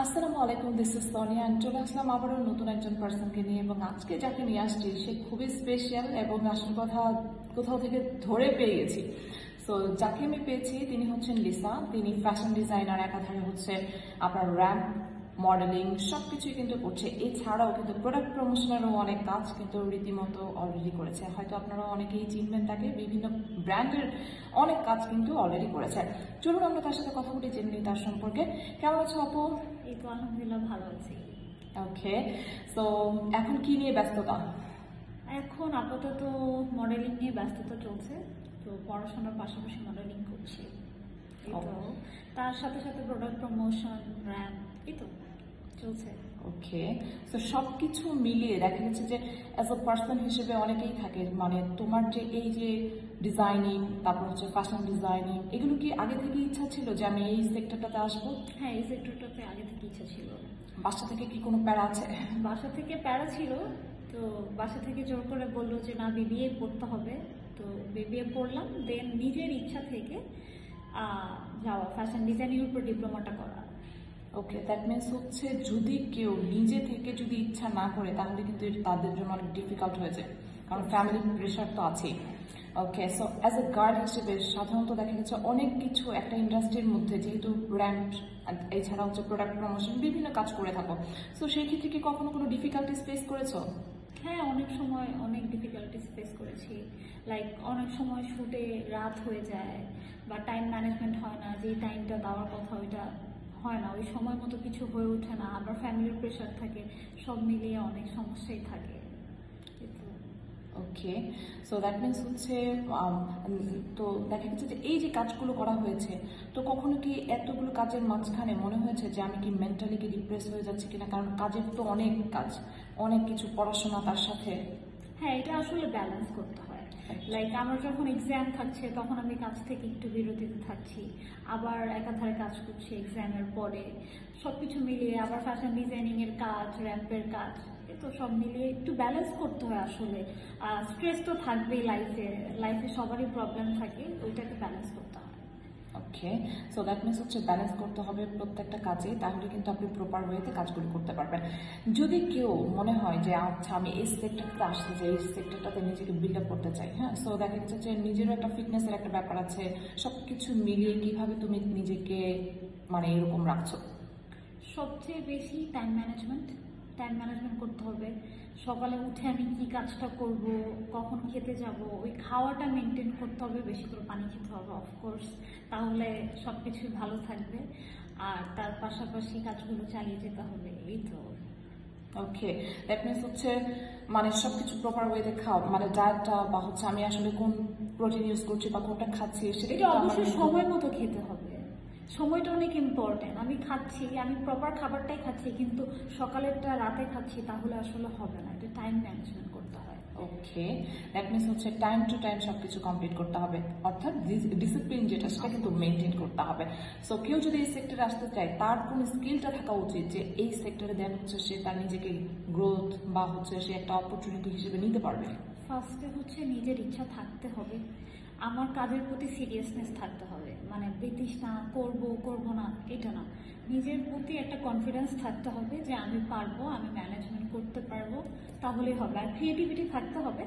আসসালামু আলাইকুম, this is Sonia. চলে আসলাম আবারও নতুন একজন পার্সনকে নিয়ে, এবং আজকে যাকে নিয়ে আসছি সে খুবই স্পেশাল এবং আসল কথা কোথাও থেকে ধরে পেয়ে গেছি। সো যাকে আমি পেয়েছি তিনি হচ্ছেন লিসা। তিনি ফ্যাশন ডিজাইনার, একাধারে হচ্ছে আপনার র্যাম্প মডেলিং সবকিছুই কিন্তু করছে। এছাড়াও কিন্তু প্রোডাক্ট প্রমোশনেরও অনেক কাজ কিন্তু রীতিমতো অলরেডি করেছে। হয়তো আপনারা অনেকেই চিনবেন তাকে, বিভিন্ন ব্র্যান্ডের অনেক কাজ কিন্তু অলরেডি করেছে। চলুন আমরা তার সাথে কথা বলি, জেনে নিই তার সম্পর্কে। কেমন আছো আপু? এই তো আলহামদুলিল্লাহ ভালো আছি। ওকে, সো এখন কি নিয়ে ব্যস্ততা? এখন আপাতত মডেলিং নিয়ে ব্যস্ততা চলছে, তো পড়াশোনার পাশাপাশি মডেলিং করছি। এই তো তার সাথে সাথে প্রোডাক্ট প্রমোশন, র্যাম্প, এই তো চলছে। ওকে, তো সবকিছু মিলিয়ে দেখা যাচ্ছে যে অ্যাজ আ পার্সন হিসেবে অনেকেই থাকে, মানে তোমার যে এই যে ডিজাইনিং, তারপর হচ্ছে ফ্যাশন ডিজাইনিং, এগুলো কি আগে থেকে ইচ্ছা ছিল যে আমি এই সেক্টরটাতে আসবো? হ্যাঁ, এই সেক্টরটাতে আগে থেকে ইচ্ছা ছিল। বাসা থেকে কি কোনো প্যারা আছে? বাসা থেকে প্যারা ছিল, তো বাসা থেকে জোর করে বললো যে না, বিবিএ পড়তে হবে। তো বিবিএ পড়লাম, দেন নিজের ইচ্ছা থেকে যাওয়া ফ্যাশন ডিজাইনিংয়ের উপর ডিপ্লোমাটা করা। ওকে, দ্যাট মিনস হচ্ছে যদি কেউ নিজে থেকে যদি ইচ্ছা না করে তাহলে কিন্তু তাদের জন্য অনেক ডিফিকাল্ট হয়ে যায়, কারণ ফ্যামিলি প্রেশার তো আছেই। ওকে, সো অ্যাজ এ গার্ড হিসেবে সাধারণত দেখা গেছে অনেক কিছু একটা ইন্ডাস্ট্রির মধ্যে, যেহেতু র্যাম্প এছাড়া হচ্ছে প্রোডাক্ট প্রমোশন বিভিন্ন কাজ করে থাকো, সো সেই ক্ষেত্রে কি কখনো কোনো ডিফিকাল্টিস ফেস করেছো? হ্যাঁ, অনেক সময় অনেক ডিফিকাল্টিস ফেস করেছি। লাইক অনেক সময় শুটে রাত হয়ে যায়, বা টাইম ম্যানেজমেন্ট হয় না, যে টাইমটা দেওয়ার কথা ওইটা হয় না, ওই সময় মতো কিছু হয়ে ওঠে না, আবার ফ্যামিলির প্রেশার থাকে, সব মিলিয়ে অনেক সমস্যাই থাকে। ওকে, সো দ্যাট মিনস হচ্ছে তো দেখা গেছে যে এই যে কাজগুলো করা হয়েছে, তো কখনো কি এতগুলো কাজের মাঝখানে মনে হয়েছে যে আমি কি মেন্টালি কি ডিপ্রেস হয়ে যাচ্ছি কিনা? কারণ কাজের তো অনেক কাজ, অনেক কিছু পড়াশোনা তার সাথে। হ্যাঁ, এটা আসলে ব্যালেন্স করতে হয়। লাইক আমার যখন এক্সাম থাকছে তখন আমি কাজ থেকে একটু বিরতিতে থাকছি, আবার একাধারে কাজ করছি এক্সামের পরে, সবকিছু মিলিয়ে আবার ফ্যাশন ডিজাইনিং এর কাজ, র্যাম্পের কাজ, তো সব মিলিয়ে একটু ব্যালেন্স করতে হয় আসলে। স্ট্রেস তো থাকবেই, লাইফে সবারই প্রবলেম থাকে, ওইটাকে ব্যালেন্স করতে হয়। ওকে, সো দ্যাট মিনস হচ্ছে ব্যালেন্স করতে হবে প্রত্যেকটা কাজে, তাহলে কিন্তু আপনি প্রপার ওয়েতে কাজগুলো করতে পারবেন। যদি কেউ মনে হয় যে আচ্ছা আমি এই সেক্টরটাতে আসতে চাই, এই সেক্টরটাতে নিজেকে বিল্ড আপ করতে চাই, হ্যাঁ, সো দেখা যাচ্ছে যে নিজেরও একটা ফিটনেসের একটা ব্যাপার আছে, সব কিছু মিলিয়ে কিভাবে তুমি নিজেকে মানে এরকম রাখছো? সবচেয়ে বেশি টাইম ম্যানেজমেন্ট করতে হবে। সকালে উঠে আমি কি কাজটা করব, কখন খেতে যাব, ওই খাওয়াটা মেনটেন করতে হবে, বেশি করে পানি খেতে হবে অফকোর্স, তাহলে সব কিছুই ভালো থাকবে। আর তার পাশাপাশি কাজগুলো চালিয়ে যেতে হবে, এই তো। ওকে, দ্যাট মিনস হচ্ছে মানে সবকিছু প্রপার ওয়েতে খাও, মানে ডায়েটটা বা হচ্ছে আমি আসলে কোন প্রোটিন ইউজ করছি বা কোনটা খাচ্ছি সেটা এটা অবশ্যই সময় মতো খেতে হবে, সময়টা অনেক ইম্পর্টেন্ট। আমি খাচ্ছি, আমি প্রপার খাবারটাই খাচ্ছি, কিন্তু সকালেরটা রাতে খাচ্ছি, তাহলে আসলে হবে না, এটা টাইম ম্যানেজমেন্ট করতে হয়। ওকে, দ্যাট মিনস হচ্ছে টাইম টু টাইম সবকিছু কমপ্লিট করতে হবে, অর্থাৎ ডিসিপ্লিন যেটা সেটা কিন্তু মেনটেন করতে হবে। সো কেউ যদি এই সেক্টরে আসতে চায় তার কোন স্কিলটা থাকা উচিত যে এই সেক্টরে দেন হচ্ছে সে তার নিজেকে গ্রোথ বা হচ্ছে সে একটা অপরচুনিটি হিসেবে নিতে পারবে? ফার্স্টে হচ্ছে নিজের ইচ্ছা থাকতে হবে, আমার কাজের প্রতি সিরিয়াসনেস থাকতে হবে, মানে বিতৃষ্ণা করব না এটা না, নিজের প্রতি একটা কনফিডেন্স থাকতে হবে যে আমি পারবো, আমি ম্যানেজমেন্ট করতে পারবো, তাহলেই হবে। আর ক্রিয়েটিভিটি থাকতে হবে,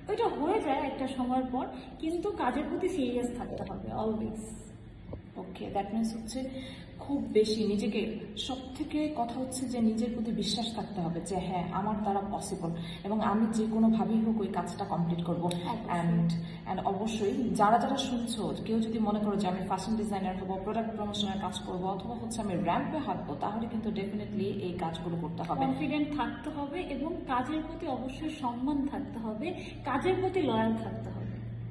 ওইটা হয়ে যায় একটা সময়ের পর, কিন্তু কাজের প্রতি সিরিয়াস থাকতে হবে অলওয়েজ। ওকে, দ্যাট মিনস হচ্ছে খুব বেশি নিজেকে, সব থেকে কথা হচ্ছে যে নিজের প্রতি বিশ্বাস থাকতে হবে যে হ্যাঁ আমার দ্বারা পসিবল, এবং আমি যে কোনোভাবেই হোক ওই কাজটা কমপ্লিট করবো। অ্যান্ড অবশ্যই যারা যারা শুনছো, কেউ যদি মনে করো যে আমি ফ্যাশন ডিজাইনার হবো, প্রোডাক্ট প্রমোশনের কাজ করবো, অথবা হচ্ছে আমি র্যাম্পে হাঁটবো, তাহলে কিন্তু ডেফিনেটলি এই কাজগুলো করতে হবে। কনফিডেন্ট থাকতে হবে এবং কাজের প্রতি অবশ্যই সম্মান থাকতে হবে, কাজের প্রতি লয়াল থাকতে হবে।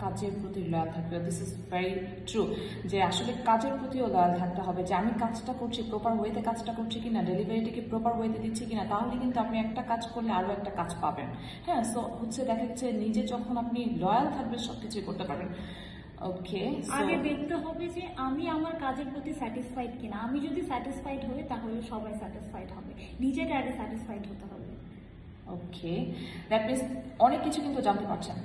কাজের প্রতি লয়াল থাকবে, দিস ইজ ভেরি ট্রু, যে আসলে কাজের প্রতিও লয়াল থাকতে হবে, যে আমি কাজটা করছি প্রপার ওয়েতে কাজটা করছি কিনা, ডেলিভারিটাকে প্রপার ওয়েতে দিচ্ছি কিনা, তাহলে কিন্তু আপনি একটা কাজ করলে আরও একটা কাজ পাবেন। হ্যাঁ, সো হচ্ছে দেখা যাচ্ছে নিজে যখন আপনি লয়াল থাকবেন সব কিছুই করতে পারবেন। ওকে, আগে দেখতে হবে যে আমি আমার কাজের প্রতি স্যাটিসফাইড কিনা, আমি যদি স্যাটিসফাইড হই তাহলে সবাই স্যাটিসফাইড হবে, নিজেকে আগে স্যাটিসফাইড হতে হবে। ওকে, দ্যাট মিনস অনেক কিছু কিন্তু জানতে পারছেন।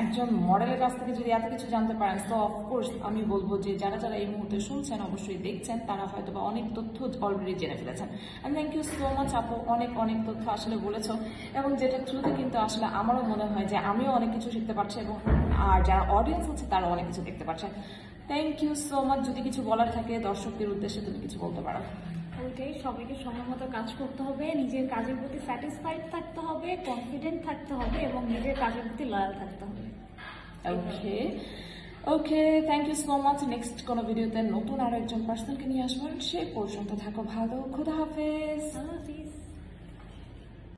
একজন মডেলের কাছ থেকে যদি এত কিছু জানতে পারেন, তো অফকোর্স আমি বলবো যে যারা যারা এই মুহূর্তে শুনছেন, অবশ্যই দেখছেন, তারা হয়তো বা অনেক তথ্য অলরেডি জেনে ফেলেছেন। And thank you so much আপু, অনেক অনেক তথ্য আসলে বলেছো, এবং যেটা থ্রুতে কিন্তু আসলে আমারও মনে হয় যে আমিও অনেক কিছু শিখতে পারছি, এবং আর যারা অডিয়েন্স আছে তারাও অনেক কিছু দেখতে পাচ্ছে। Thank you so much. যদি কিছু বলার থাকে দর্শকদের উদ্দেশ্যে তুমি কিছু বলতে পারো। ওইটাই, সবাইকে সময় মতো কাজ করতে হবে, নিজের কাজের প্রতি স্যাটিসফাইড থাকতে হবে, কনফিডেন্ট থাকতে হবে এবং নিজের কাজের প্রতি লয়াল থাকতে হবে। Okay okay, thank you so much. Next কোনো ভিডিওতে নতুন আরো একজন পার্সনকে নিয়ে আসবেন। সে পর্যন্ত থাকো ভালো, খুদা হাফেজ। আল্লাহ হাফিজ।